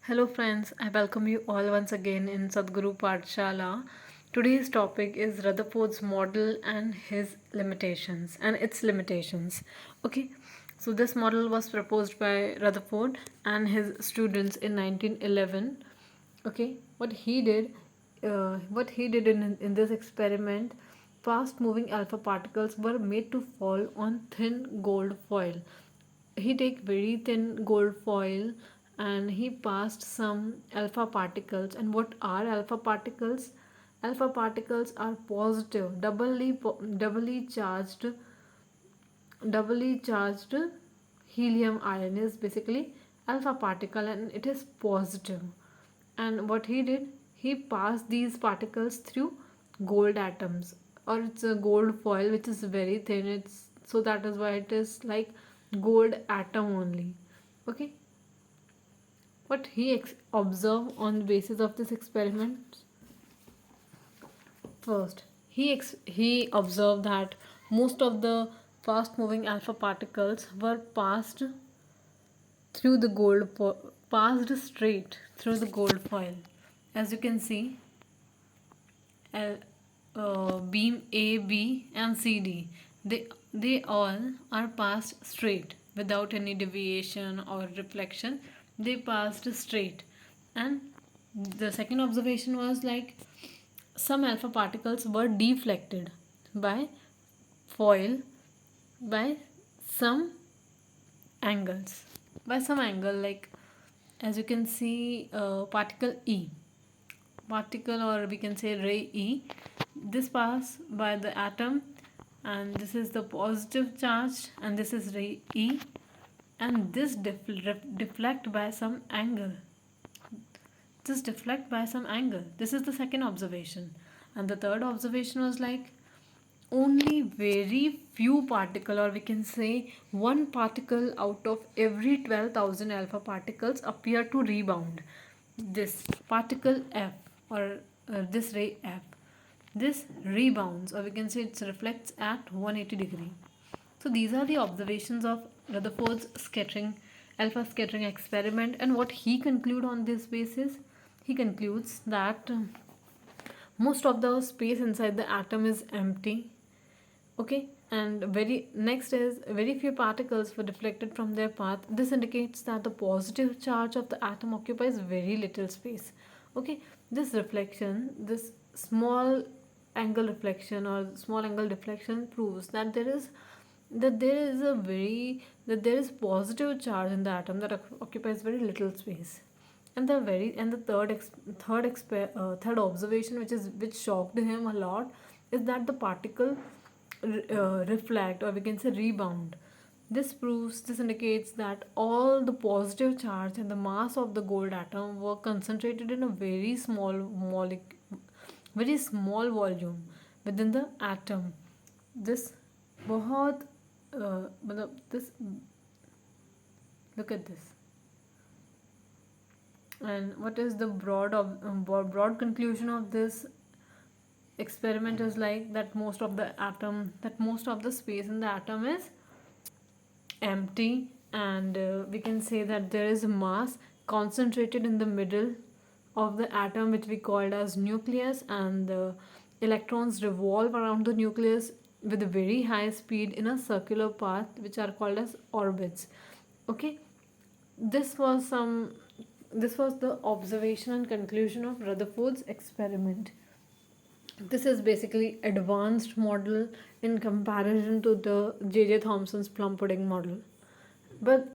Hello friends, I welcome you all once again in Sadhguru Pathshala. Today's topic is Rutherford's model and his limitations and its limitations. Okay, so this model was proposed by Rutherford and his students in 1911. Okay, what he did in this experiment, fast moving alpha particles were made to fall on thin gold foil. He take very thin gold foil and he passed some alpha particles. And what are alpha particles? Alpha particles are positive, doubly charged helium ion is basically alpha particle, and it is positive. And what he did, he passed these particles through gold atoms, or it's a gold foil which is very thin. It's so that is why it is like gold atom only. Okay, what he observed on the basis of this experiment. First, he observed that most of the fast moving alpha particles were through the passed straight through the gold foil. As you can see, beam A, B, and CD, they all are passed straight without any deviation or reflection. They passed straight. And the second observation was like some alpha particles were deflected by foil by some angles, like as you can see, particle, or we can say ray E, this pass by the atom, and this is the positive charge, and this is ray E, and this deflect by some angle. This is the second observation. And the third observation was like only very few particle, or we can say one particle out of every 12,000 alpha particles appear to rebound. This particle F, or this ray F, this rebounds, or we can say it reflects at 180 degree. So these are the observations of Rutherford's alpha scattering experiment. And what he conclude on this basis, he concludes that most of the space inside the atom is empty. Okay, and very next is very few particles were deflected from their path. This indicates that the positive charge of the atom occupies very little space. Okay, this small angle reflection or small angle deflection proves that there is positive charge in the atom that occupies very little space. And the third observation, which shocked him a lot, is that the particle reflect, or we can say rebound. This indicates that all the positive charge and the mass of the gold atom were concentrated in a very small volume within the atom. This बहुत this look at this. And what is the broad conclusion of this experiment is like that most of the space in the atom is empty, and we can say that there is mass concentrated in the middle of the atom, which we called as nucleus, and the electrons revolve around the nucleus with a very high speed in a circular path, which are called as orbits. Okay, this was the observation and conclusion of Rutherford's experiment. This is basically advanced model in comparison to the J.J. Thomson's plum pudding model. But